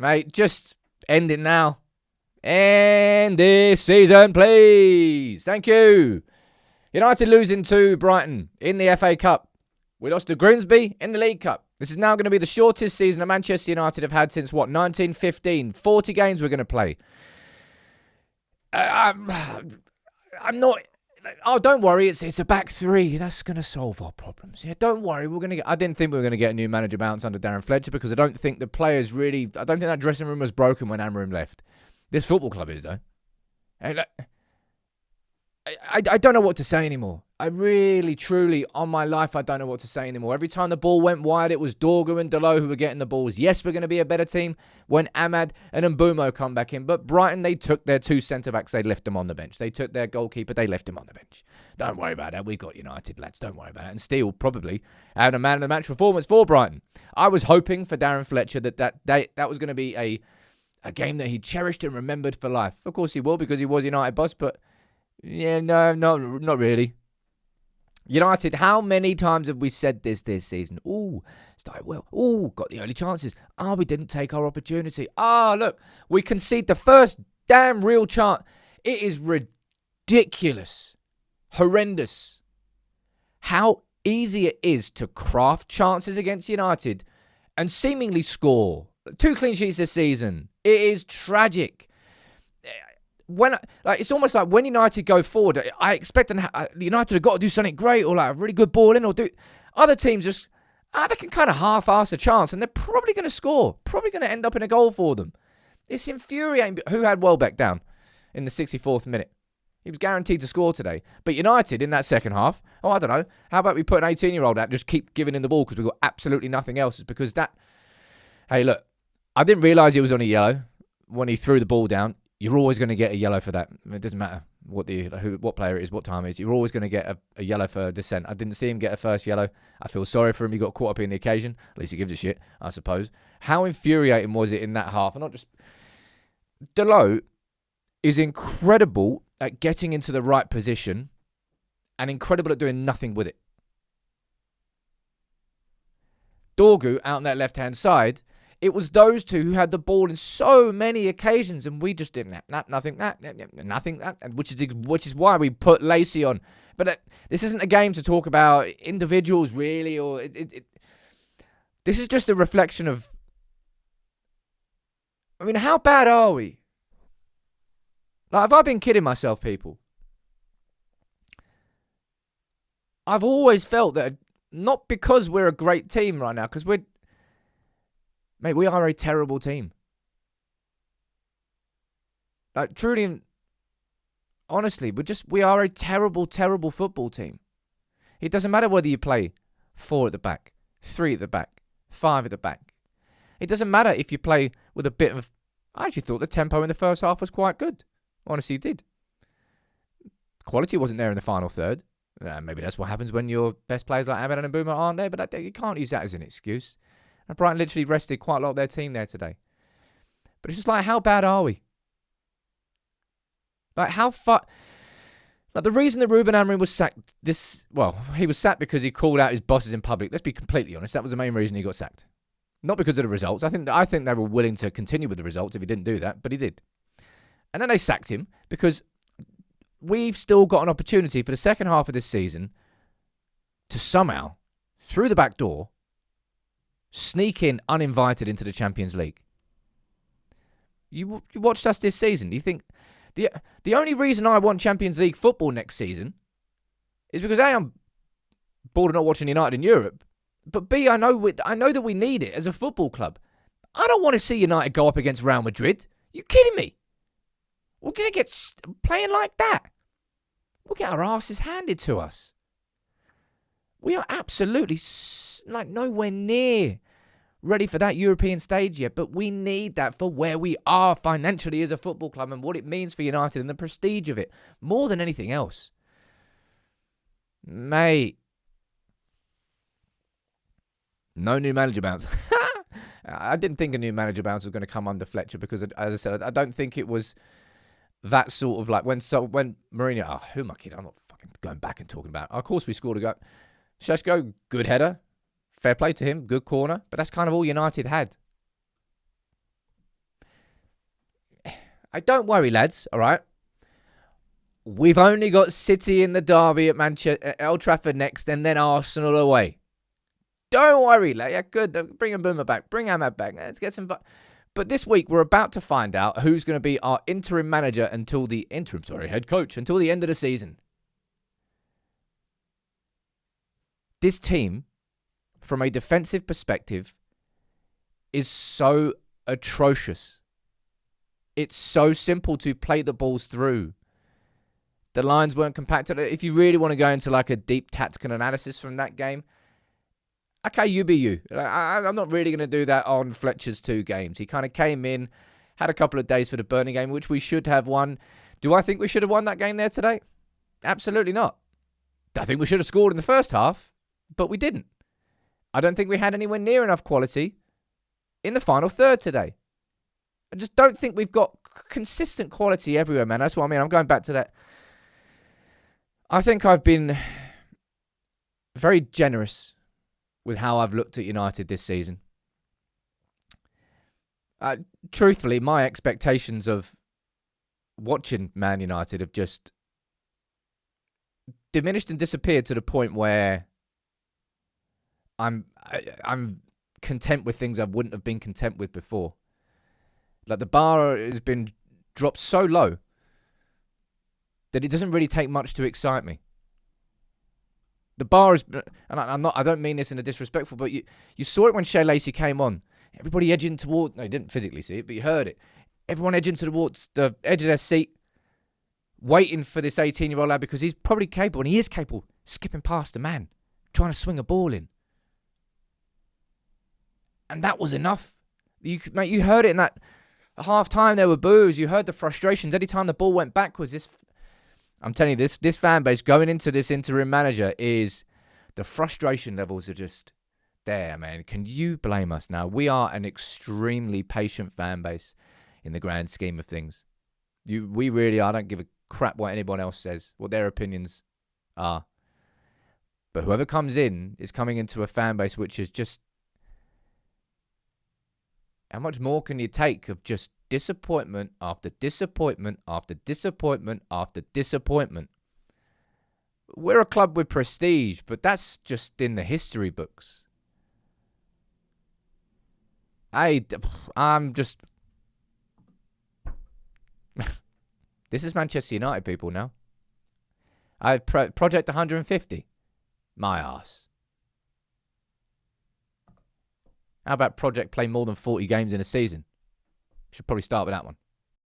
Mate, just end it now. End this season, please. Thank you. United losing to Brighton in the FA Cup. We lost to Grimsby in the League Cup. This is now going to be the shortest season that Manchester United have had since, 1915. 40 games we're going to play. I'm not... Oh, don't worry. It's a back three. That's going to solve our problems. Yeah, don't worry. I didn't think we were going to get a new manager bounce under Darren Fletcher because I don't think the players really... I don't think that dressing room was broken when Amorim left. This football club is, though. I don't know what to say anymore. I really, truly, on my life, I don't know what to say anymore. Every time the ball went wide, it was Dorgu and Delo who were getting the balls. Yes, we're going to be a better team when Ahmad and Mbumo come back in. But Brighton, they took their two centre-backs, they left them on the bench. They took their goalkeeper, they left him on the bench. Don't worry about that. We got United, lads. Don't worry about it. And Steele probably had a man-of-the-match performance for Brighton. I was hoping for Darren Fletcher that was going to be a game that he cherished and remembered for life. Of course he will because he was United boss, but yeah, no, not really. United, how many times have we said this season? Ooh, started well. Ooh, got the early chances. We didn't take our opportunity. Look, we concede the first damn real chance. It is ridiculous. Horrendous. How easy it is to craft chances against United and seemingly score. 2 clean sheets this season. It is tragic. It's almost like when United go forward, I expect United have got to do something great or like a really good ball in or do other teams just they can kind of half-ass a chance and they're probably going to score, probably going to end up in a goal for them. It's infuriating. Who had Welbeck down in the 64th minute? He was guaranteed to score today. But United in that second half, I don't know. How about we put an 18-year-old out, just keep giving him the ball because we've got absolutely nothing else? It's because that. Hey, look, I didn't realise he was on a yellow when he threw the ball down. You're always going to get a yellow for that. It doesn't matter what player it is, what time it is. You're always going to get a yellow for dissent. I didn't see him get a first yellow. I feel sorry for him. He got caught up in the occasion. At least he gives a shit, I suppose. How infuriating was it in that half? And not just... Delo is incredible at getting into the right position and incredible at doing nothing with it. Dorgu out on that left-hand side... It was those two who had the ball in so many occasions, and we just didn't have nothing, which is why we put Lacey on. But this isn't a game to talk about individuals, really, or this is just a reflection of. I mean, how bad are we? Like, have I been kidding myself, people? I've always felt that not because we're a great team right now, because Mate, we are a terrible team. Like, truly and honestly, we are a terrible, terrible football team. It doesn't matter whether you play 4 at the back, 3 at the back, 5 at the back. It doesn't matter if you play with a bit of... I actually thought the tempo in the first half was quite good. Honestly, it did. Quality wasn't there in the final third. Maybe that's what happens when your best players like Ahmed and Mbumo aren't there, but you can't use that as an excuse. And Brighton literally rested quite a lot of their team there today. But it's just like, how bad are we? Like, how far... Like, the reason that Ruben Amorim was sacked he was sacked because he called out his bosses in public. Let's be completely honest. That was the main reason he got sacked. Not because of the results. I think they were willing to continue with the results if he didn't do that, but he did. And then they sacked him because we've still got an opportunity for the second half of this season to somehow, through the back door, sneak in uninvited into the Champions League. You watched us this season. Do you think the only reason I want Champions League football next season is because A, I'm bored of not watching United in Europe, but B, I know that we need it as a football club. I don't want to see United go up against Real Madrid. You kidding me? We're going to get playing like that. We'll get our asses handed to us. We are absolutely nowhere near ready for that European stage yet, but we need that for where we are financially as a football club and what it means for United and the prestige of it, more than anything else. Mate. No new manager bounce. I didn't think a new manager bounce was going to come under Fletcher because, as I said, I don't think it was that sort of like when Mourinho... who am I kidding? I'm not fucking going back and talking about it. Of course we scored a goal. Šeško, good header. Fair play to him, good corner, but that's kind of all United had. Don't worry, lads, all right? We've only got City in the derby at Manchester, Old Trafford next, and then Arsenal away. Don't worry, lad. Yeah, good. Bring Boomer back. Bring Ahmad back. Let's get some... But this week, we're about to find out who's going to be our interim manager until the... head coach, until the end of the season. This team, from a defensive perspective, is so atrocious. It's so simple to play the balls through. The lines weren't compacted. If you really want to go into like a deep tactical analysis from that game, okay, you be you. I'm not really going to do that on Fletcher's 2 games. He kind of came in, had a couple of days for the Burnley game, which we should have won. Do I think we should have won that game there today? Absolutely not. I think we should have scored in the first half, but we didn't. I don't think we had anywhere near enough quality in the final third today. I just don't think we've got consistent quality everywhere, man. That's what I mean. I'm going back to that. I think I've been very generous with how I've looked at United this season. Truthfully, my expectations of watching Man United have just diminished and disappeared to the point where I'm content with things I wouldn't have been content with before. Like the bar has been dropped so low that it doesn't really take much to excite me. The bar is, and I don't mean this in a disrespectful, but you saw it when Shea Lacey came on. Everybody edging towards, no, you didn't physically see it, but you heard it. Everyone edging towards the edge of their seat, waiting for this 18-year-old lad because he's probably capable, and he is capable, skipping past a man, trying to swing a ball in. And that was enough. Mate, you heard it in that half-time. There were boos. You heard the frustrations. Every time the ball went backwards, I'm telling you, this fan base going into this interim manager is, the frustration levels are just there, man. Can you blame us now? We are an extremely patient fan base in the grand scheme of things. We really are. I don't give a crap what anyone else says, what their opinions are. But whoever comes in is coming into a fan base which is just, how much more can you take of just disappointment after disappointment after disappointment after disappointment? We're a club with prestige, but that's just in the history books. I'm just... This is Manchester United, people, now. Project 150. My arse. How about Project play more than 40 games in a season? Should probably start with that one.